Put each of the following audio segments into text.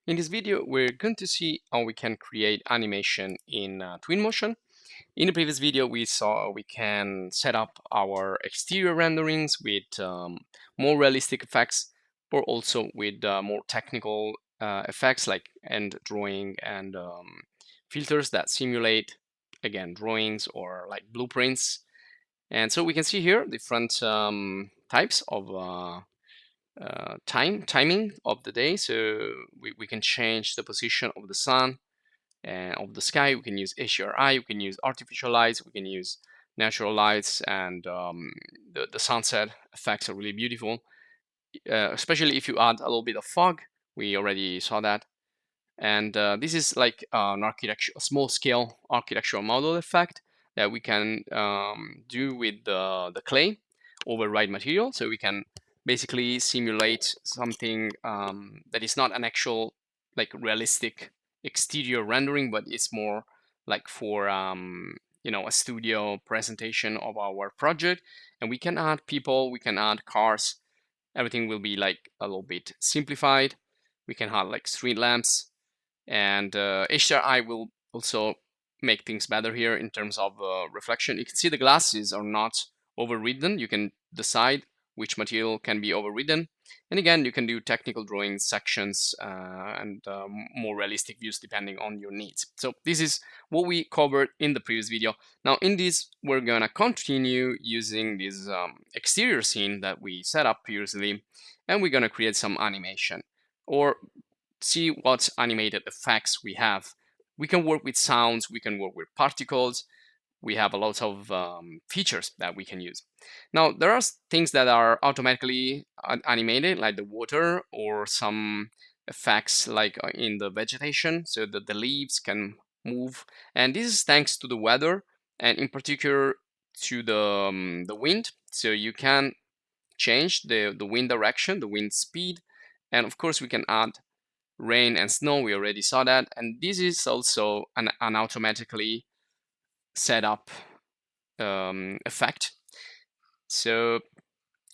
In this video, we're going to see how we can create animation in Twinmotion. In the previous video, we saw we can set up our exterior renderings with more realistic effects, or also with more technical effects like end drawing and filters that simulate, again, drawings or like blueprints. And so we can see here different types of timing of the day. So we can change the position of the sun and of the sky. We can use HDRI, we can use artificial lights, we can use natural lights, and the sunset effects are really beautiful, especially if you add a little bit of fog. We already saw that. And this is like an architecture, a small scale architectural model effect that we can do with the clay override material. So we can basically simulate something that is not an actual like realistic exterior rendering, but it's more like for a studio presentation of our project. And we can add people, we can add cars. Everything will be like a little bit simplified. We can add like street lamps, and HDRI will also make things better here in terms of reflection. You can see the glasses are not overridden. You can decide which material can be overridden. And again, you can do technical drawings, sections, and more realistic views depending on your needs. So this is what we covered in the previous video. Now in this, we're gonna continue using this exterior scene that we set up previously, and we're gonna create some animation, or see what animated effects we have. We can work with sounds, we can work with particles. We have a lot of features that we can use. Now, there are things that are automatically animated, like the water, or some effects like in the vegetation, so that the leaves can move. And this is thanks to the weather, and in particular to the wind. So you can change the wind direction, the wind speed, and of course we can add rain and snow. We already saw that, and this is also an automatically set up effect. So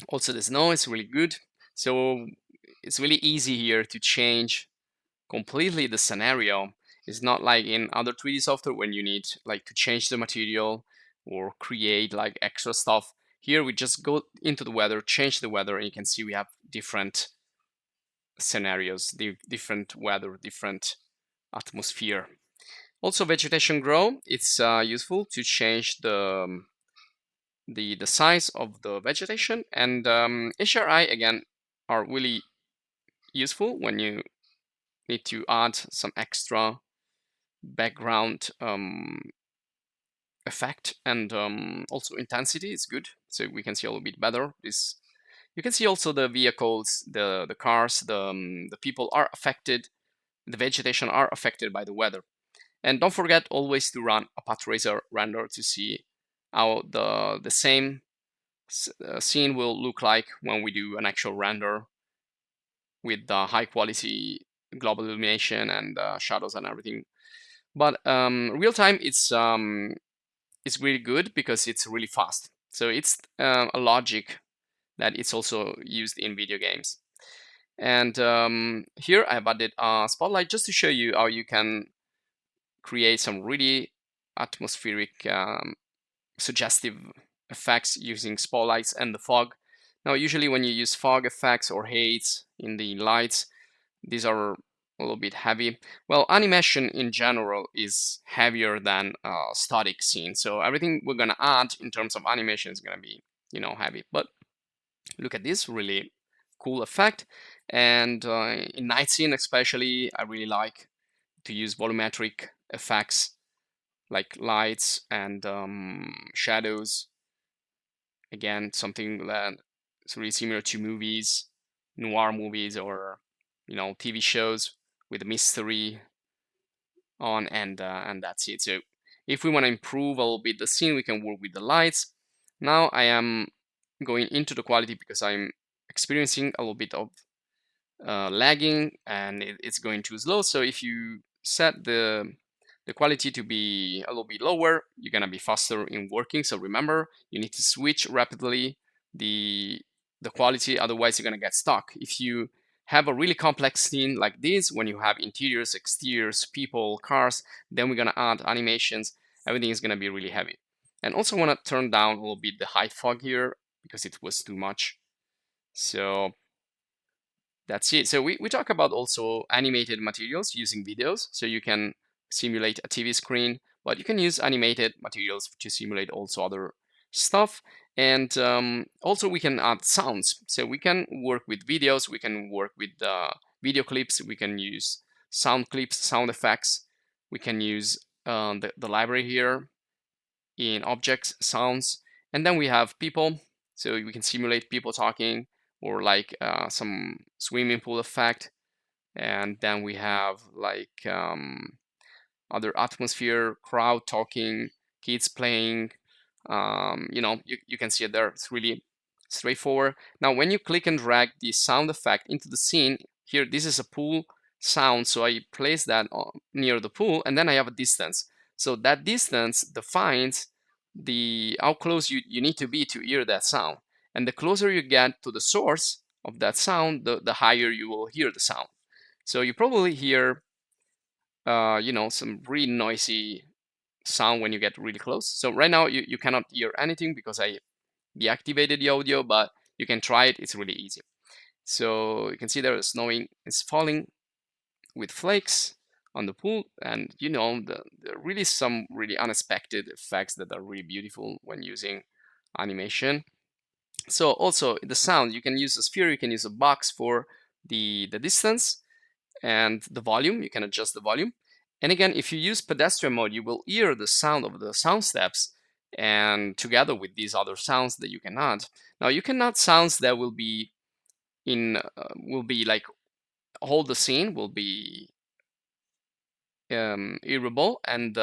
also the snow is really good. So it's really easy here to change completely the scenario. It's not like in other 3D software when you need like to change the material or create like extra stuff. Here we just go into the weather, change the weather, and you can see we have different scenarios, different weather, different atmosphere. Also, vegetation grow. It's useful to change the size of the vegetation, and HRI again are really useful when you need to add some extra background effect, and also intensity is good, so we can see a little bit better. This you can see also the vehicles, the cars, the people are affected, the vegetation are affected by the weather. And don't forget always to run a path tracer render to see how the same scene will look like when we do an actual render with the high quality global illumination and shadows and everything. But real time, it's really good because it's really fast. So it's a logic that it's also used in video games. And here I've added a spotlight just to show you how you can create some really atmospheric, suggestive effects using spotlights and the fog. Now, usually when you use fog effects or haze in the lights, these are a little bit heavy. Well, animation in general is heavier than a static scene. So everything we're gonna add in terms of animation is gonna be, heavy. But look at this really cool effect. And in night scene especially, I really like to use volumetric effects like lights and shadows. Again, something that is really similar to movies, noir movies, or TV shows with mystery on, and that's it. So if we want to improve a little bit the scene, we can work with the lights. Now I am going into the quality because I'm experiencing a little bit of lagging, and it's going too slow. So if you set the quality to be a little bit lower, you're gonna be faster in working. So remember, you need to switch rapidly the quality, otherwise you're gonna get stuck. If you have a really complex scene like this, when you have interiors, exteriors, people, cars, then we're gonna add animations. Everything is gonna be really heavy. And also want to turn down a little bit the height fog here because it was too much. So that's it. So we talk about also animated materials using videos. So you can simulate a TV screen, but you can use animated materials to simulate also other stuff. And also we can add sounds. So we can work with videos, we can work with video clips, we can use sound clips, sound effects. We can use the library here in objects, sounds, and then we have people. So we can simulate people talking, or like some swimming pool effect. And then we have like other atmosphere, crowd talking, kids playing. You can see it there. It's really straightforward. Now, when you click and drag the sound effect into the scene, here, this is a pool sound. So I place that near the pool, and then I have a distance. So that distance defines how close you need to be to hear that sound. And the closer you get to the source of that sound, the higher you will hear the sound. So you probably hear some really noisy sound when you get really close. So right now you cannot hear anything because I deactivated the audio, but you can try it. It's really easy. So you can see there snowing is falling with flakes on the pool, and there are really some really unexpected effects that are really beautiful when using animation. So also the sound, you can use a sphere, you can use a box for the distance, and the volume, you can adjust the volume. And again, if you use pedestrian mode, you will hear the sound of the sound steps, and together with these other sounds that you can add. Now you can add sounds that will be like hold the scene, will be hearable, and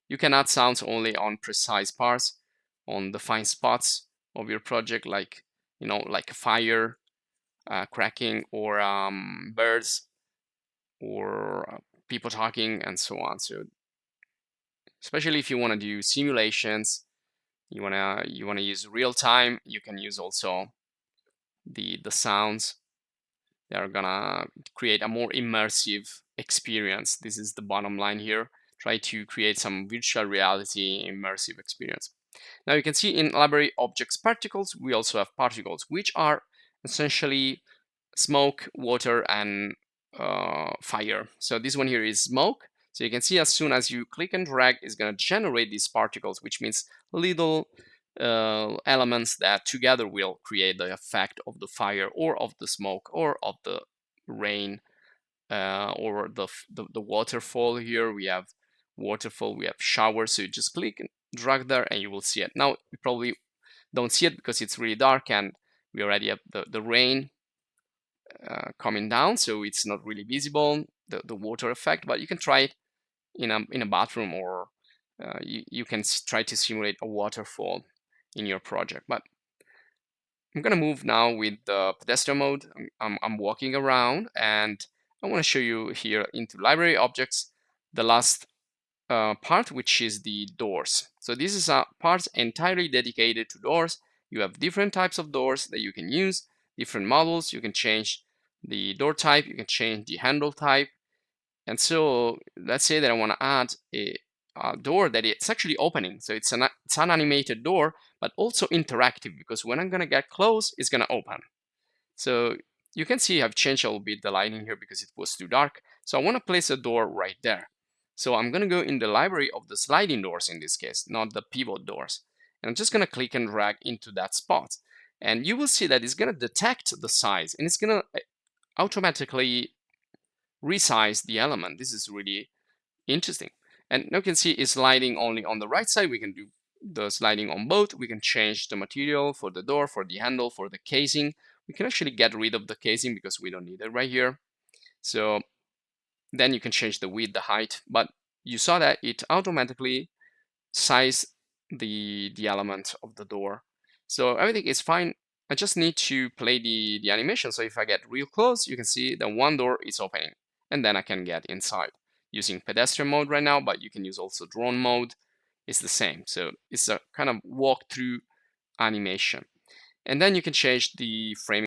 you can add sounds only on precise parts, on defined spots of your project, like like a fire cracking, or birds, or people talking, and so on. So especially if you want to do simulations, you wanna use real time, you can use also the sounds that are gonna create a more immersive experience. This is the bottom line here. Try to create some virtual reality immersive experience. Now you can see in library objects particles, we also have particles, which are essentially smoke, water, and fire. So this one here is smoke. So you can see as soon as you click and drag, it's going to generate these particles, which means little elements that together will create the effect of the fire, or of the smoke, or of the rain, or the waterfall. Here we have waterfall, we have shower. So you just click and drag there, and you will see it. Now you probably don't see it because it's really dark, and we already have the rain coming down, so it's not really visible, the water effect. But you can try it in a bathroom, or you can try to simulate a waterfall in your project. But I'm gonna move now with the pedestrian mode. I'm walking around, and I want to show you here into library objects the last part, which is the doors. So this is a part entirely dedicated to doors. You have different types of doors that you can use, different models. You can change the door type, you can change the handle type. And so let's say that I want to add a door that it's actually opening. So it's an animated door, but also interactive, because when I'm going to get close, it's going to open. So you can see I've changed a little bit the lighting here because it was too dark. So I want to place a door right there. So I'm going to go in the library of the sliding doors in this case, not the pivot doors. And I'm just going to click and drag into that spot. And you will see that it's going to detect the size, and it's going to automatically resize the element. This is really interesting. And you can see it's sliding only on the right side. We can do the sliding on both. We can change the material for the door, for the handle, for the casing. We can actually get rid of the casing because we don't need it right here. So then you can change the width, the height, but you saw that it automatically sized the element of the door. So everything is fine. I just need to play the animation. So if I get real close, you can see that one door is opening, and then I can get inside using pedestrian mode right now, but you can use also drone mode. It's the same. So it's a kind of walkthrough animation. And then you can change the frame